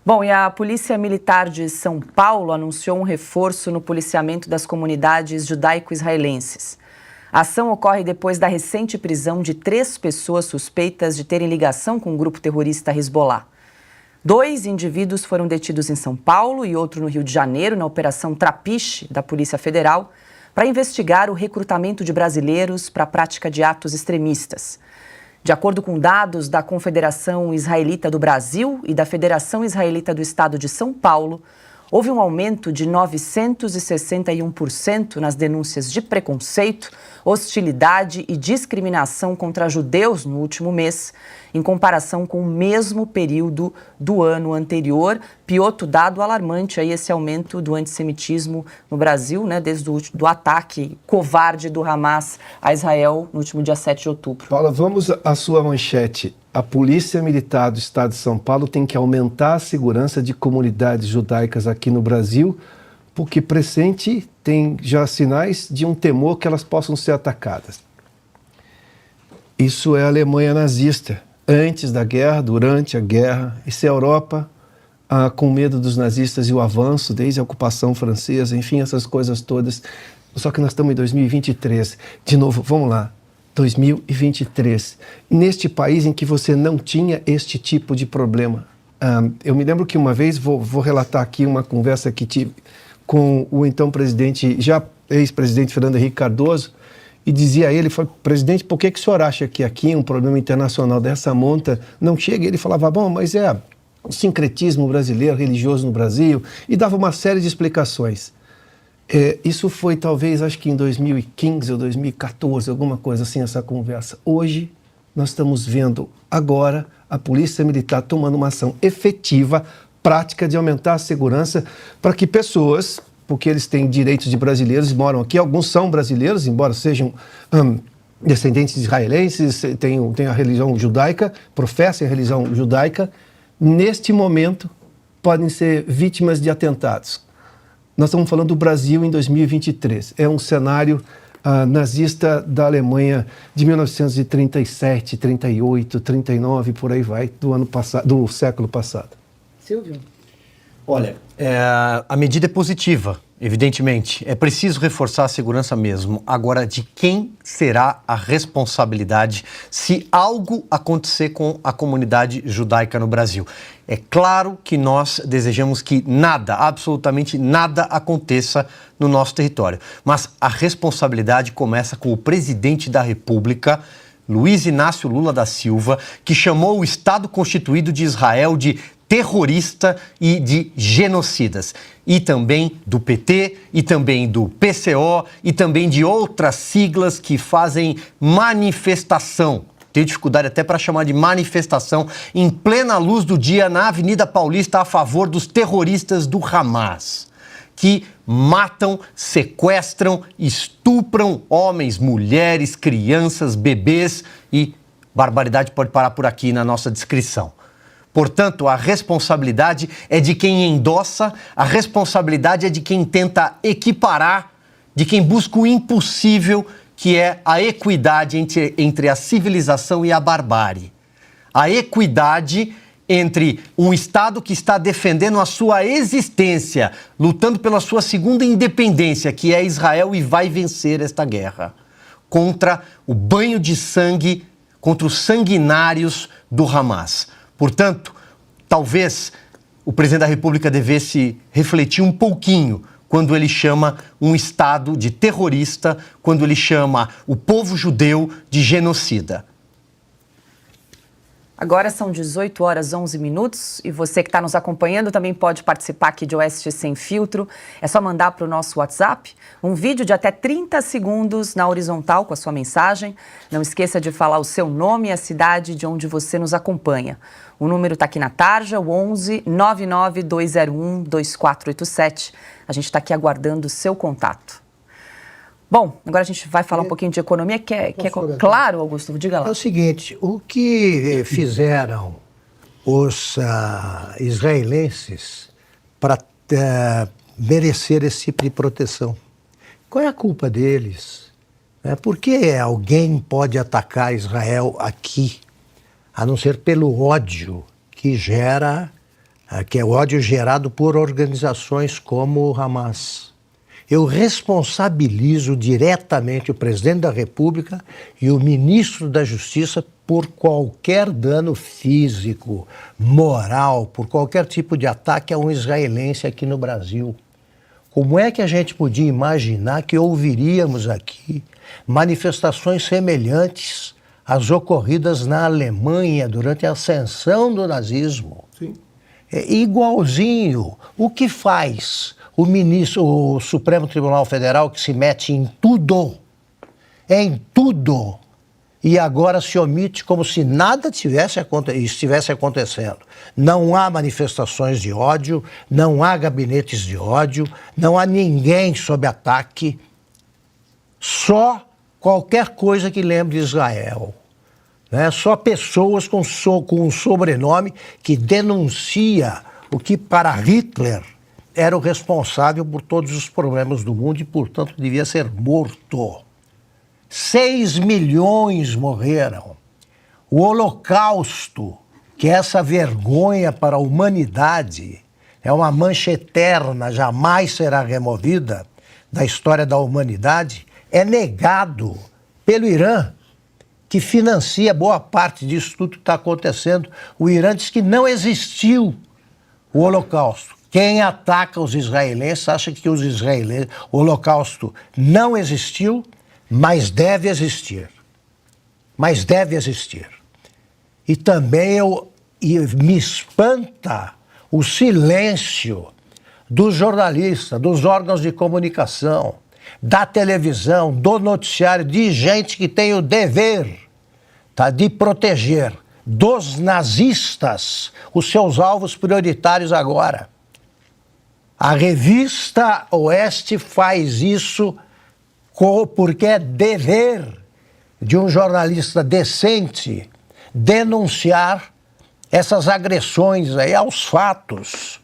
Bom, e a Polícia Militar de São Paulo anunciou um reforço no policiamento das comunidades judaico-israelenses. A ação ocorre depois da recente prisão de 3 pessoas suspeitas de terem ligação com o grupo terrorista Hezbollah. 2 indivíduos foram detidos em São Paulo e outro no Rio de Janeiro, na Operação Trapiche da Polícia Federal, para investigar o recrutamento de brasileiros para a prática de atos extremistas. De acordo com dados da Confederação Israelita do Brasil e da Federação Israelita do Estado de São Paulo, houve um aumento de 961% nas denúncias de preconceito, hostilidade e discriminação contra judeus no último mês, em comparação com o mesmo período do ano anterior. Outro dado alarmante aí, esse aumento do antissemitismo no Brasil, né, desde o ataque covarde do Hamas a Israel no último dia 7 de outubro. Paula, vamos à sua manchete. A Polícia Militar do Estado de São Paulo tem que aumentar a segurança de comunidades judaicas aqui no Brasil, porque pressente tem já sinais de um temor que elas possam ser atacadas. Isso é a Alemanha nazista, antes da guerra, durante a guerra. Isso é a Europa com medo dos nazistas e o avanço, desde a ocupação francesa, enfim, essas coisas todas. Só que nós estamos em 2023. De novo, vamos lá. 2023, neste país em que você não tinha este tipo de problema. Eu me lembro que uma vez, vou relatar aqui uma conversa que tive com o então presidente, já ex-presidente Fernando Henrique Cardoso, e dizia a ele, presidente, por que o senhor acha que aqui um problema internacional dessa monta não chega? E ele falava, bom, mas é o sincretismo brasileiro, religioso no Brasil, e dava uma série de explicações. Isso foi talvez, acho que em 2015 ou 2014, alguma coisa assim, essa conversa. Hoje, nós estamos vendo agora a Polícia Militar tomando uma ação efetiva, prática de aumentar a segurança para que pessoas, porque eles têm direitos de brasileiros, moram aqui, alguns são brasileiros, embora sejam descendentes de israelenses, têm a religião judaica, professem a religião judaica, neste momento podem ser vítimas de atentados. Nós estamos falando do Brasil em 2023. É um cenário nazista da Alemanha de 1937, 38, 39, por aí vai, do século passado. Silvio? Olha, a medida é positiva, evidentemente. É preciso reforçar a segurança mesmo. Agora, de quem será a responsabilidade se algo acontecer com a comunidade judaica no Brasil? É claro que nós desejamos que nada, absolutamente nada aconteça no nosso território. Mas a responsabilidade começa com o presidente da República, Luiz Inácio Lula da Silva, que chamou o Estado Constituído de Israel de terrorista e de genocidas. E também do PT, e também do PCO, e também de outras siglas que fazem manifestação. Tenho dificuldade até para chamar de manifestação em plena luz do dia na Avenida Paulista a favor dos terroristas do Hamas, que matam, sequestram, estupram homens, mulheres, crianças, bebês e barbaridade pode parar por aqui na nossa descrição. Portanto, a responsabilidade é de quem endossa, a responsabilidade é de quem tenta equiparar, de quem busca o impossível, que é a equidade entre a civilização e a barbárie. A equidade entre um Estado que está defendendo a sua existência, lutando pela sua segunda independência, que é Israel, e vai vencer esta guerra, contra o banho de sangue, contra os sanguinários do Hamas. Portanto, talvez o presidente da República devesse refletir um pouquinho quando ele chama um Estado de terrorista, quando ele chama o povo judeu de genocida. Agora são 18 horas 11 minutos e você que está nos acompanhando também pode participar aqui de Oeste Sem Filtro. É só mandar para o nosso WhatsApp um vídeo de até 30 segundos na horizontal com a sua mensagem. Não esqueça de falar o seu nome e a cidade de onde você nos acompanha. O número está aqui na tarja, o 11 99 201 2487. A gente está aqui aguardando o seu contato. Bom, agora a gente vai falar um pouquinho de economia, que é claro, Augusto, diga lá. É o seguinte, o que fizeram os israelenses para merecer esse tipo de proteção? Qual é a culpa deles? Por que alguém pode atacar Israel aqui, a não ser pelo ódio que gera que é o ódio gerado por organizações como o Hamas. Eu responsabilizo diretamente o presidente da República e o ministro da Justiça por qualquer dano físico, moral, por qualquer tipo de ataque a um israelense aqui no Brasil. Como é que a gente podia imaginar que ouviríamos aqui manifestações semelhantes às ocorridas na Alemanha durante a ascensão do nazismo? Sim. É igualzinho. O que faz o Supremo Tribunal Federal, que se mete em tudo, e agora se omite como se nada estivesse acontecendo? Não há manifestações de ódio, não há gabinetes de ódio, não há ninguém sob ataque, só qualquer coisa que lembre Israel. Né? Só pessoas com um sobrenome que denuncia o que para Hitler era o responsável por todos os problemas do mundo e, portanto, devia ser morto. 6 milhões morreram. O Holocausto, que é essa vergonha para a humanidade, é uma mancha eterna, jamais será removida da história da humanidade, é negado pelo Irã, que financia boa parte disso tudo que está acontecendo. O Irã diz que não existiu o Holocausto. Quem ataca os israelenses acha que o Holocausto não existiu, mas deve existir. Mas deve existir. E também me espanta o silêncio dos jornalistas, dos órgãos de comunicação, da televisão, do noticiário, de gente que tem o dever, tá, de proteger dos nazistas os seus alvos prioritários agora. A revista Oeste faz isso porque é dever de um jornalista decente denunciar essas agressões aí aos fatos.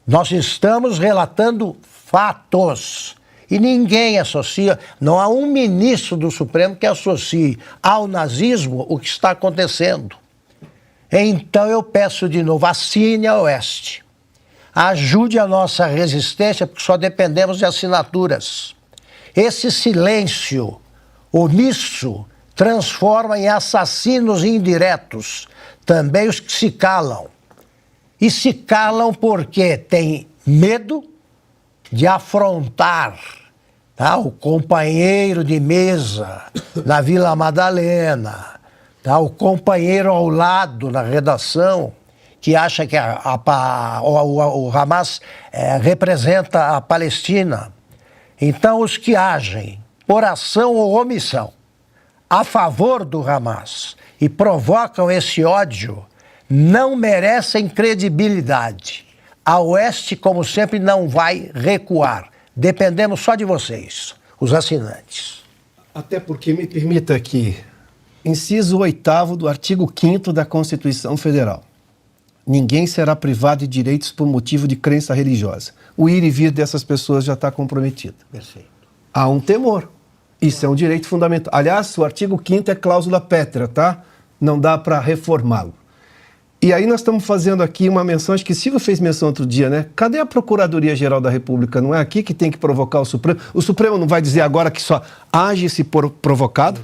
Nós estamos relatando fatos e ninguém associa, não há um ministro do Supremo que associe ao nazismo o que está acontecendo. Então eu peço de novo, assine a Oeste. Ajude a nossa resistência, porque só dependemos de assinaturas. Esse silêncio omisso transforma em assassinos indiretos também os que se calam. E se calam porque têm medo de afrontar, tá, o companheiro de mesa na Vila Madalena, tá, o companheiro ao lado na redação, que acha que o Hamas representa a Palestina. Então, os que agem por ação ou omissão a favor do Hamas e provocam esse ódio não merecem credibilidade. A Oeste, como sempre, não vai recuar. Dependemos só de vocês, os assinantes. Até porque, me permita aqui, inciso 8º do artigo 5º da Constituição Federal. Ninguém será privado de direitos por motivo de crença religiosa. O ir e vir dessas pessoas já está comprometido. Perfeito. Há um temor. Isso é um direito fundamental. Aliás, o artigo 5º é cláusula pétrea, tá? Não dá para reformá-lo. E aí nós estamos fazendo aqui uma menção, acho que Silvio fez menção outro dia, né? Cadê a Procuradoria-Geral da República? Não é aqui que tem que provocar o Supremo? O Supremo não vai dizer agora que só age se for provocado?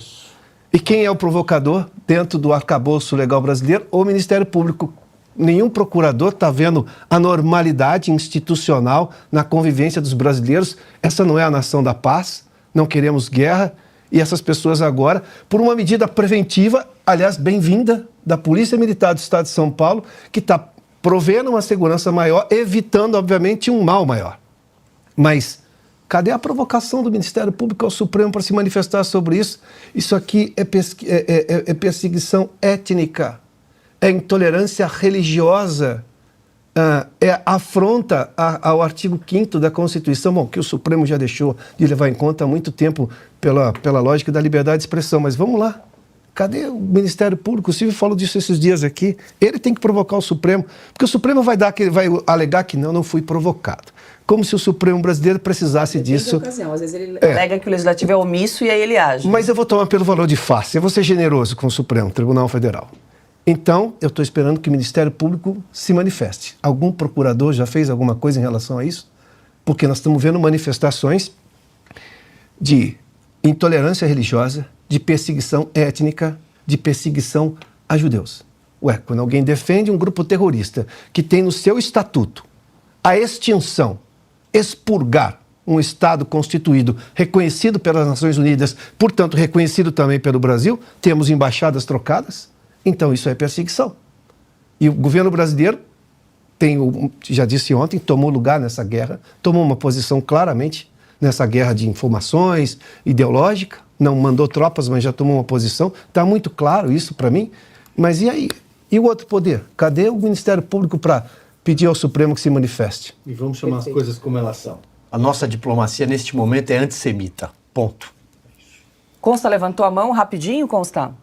E quem é o provocador dentro do arcabouço legal brasileiro? O Ministério Público. Nenhum procurador está vendo a normalidade institucional na convivência dos brasileiros. Essa não é a nação da paz, não queremos guerra. E essas pessoas agora, por uma medida preventiva, aliás, bem-vinda, da Polícia Militar do Estado de São Paulo, que está provendo uma segurança maior, evitando, obviamente, um mal maior. Mas cadê a provocação do Ministério Público ao Supremo para se manifestar sobre isso? Isso aqui é perseguição étnica. É intolerância religiosa, é afronta ao artigo 5º da Constituição, bom, que o Supremo já deixou de levar em conta há muito tempo pela lógica da liberdade de expressão. Mas vamos lá, cadê o Ministério Público? O Silvio falou disso esses dias aqui. Ele tem que provocar o Supremo, porque o Supremo vai alegar que não fui provocado. Como se o Supremo brasileiro precisasse disso. Ocasião. Às vezes ele alega que o Legislativo é omisso e aí ele age. Mas eu vou tomar pelo valor de face, eu vou ser generoso com o Supremo Tribunal Federal. Então, eu estou esperando que o Ministério Público se manifeste. Algum procurador já fez alguma coisa em relação a isso? Porque nós estamos vendo manifestações de intolerância religiosa, de perseguição étnica, de perseguição a judeus. Ué, quando alguém defende um grupo terrorista que tem no seu estatuto a extinção, expurgar um Estado constituído, reconhecido pelas Nações Unidas, portanto reconhecido também pelo Brasil, temos embaixadas trocadas, então isso é perseguição. E o governo brasileiro já disse ontem, tomou lugar nessa guerra, tomou uma posição claramente nessa guerra de informações, ideológica, não mandou tropas, mas já tomou uma posição, está muito claro isso para mim, mas e aí? E o outro poder? Cadê o Ministério Público para pedir ao Supremo que se manifeste? E vamos chamar as coisas como elas são. A nossa diplomacia neste momento é antissemita, ponto. Consta levantou a mão rapidinho, Consta?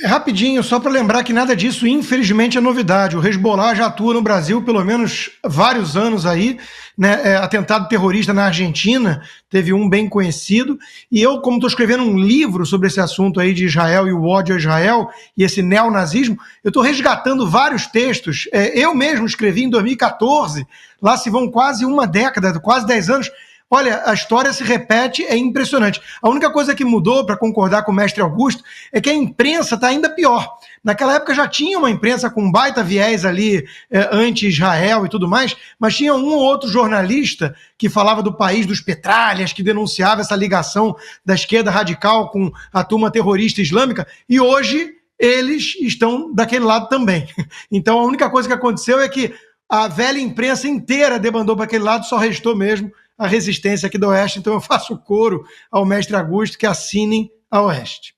Rapidinho, só para lembrar que nada disso, infelizmente, é novidade. O Hezbollah já atua no Brasil pelo menos vários anos aí, né? Atentado terrorista na Argentina, teve um bem conhecido. E eu, como estou escrevendo um livro sobre esse assunto aí de Israel e o ódio a Israel e esse neonazismo, eu estou resgatando vários textos. Eu mesmo escrevi em 2014, lá se vão quase uma década, quase 10 anos. Olha, a história se repete, é impressionante. A única coisa que mudou, para concordar com o mestre Augusto, é que a imprensa está ainda pior. Naquela época já tinha uma imprensa com um baita viés ali, anti-Israel e tudo mais, mas tinha um ou outro jornalista que falava do país dos petralhas, que denunciava essa ligação da esquerda radical com a turma terrorista islâmica, e hoje eles estão daquele lado também. Então a única coisa que aconteceu é que a velha imprensa inteira debandou para aquele lado, só restou mesmo a resistência aqui do Oeste. Então eu faço coro ao mestre Augusto que assinem a Oeste.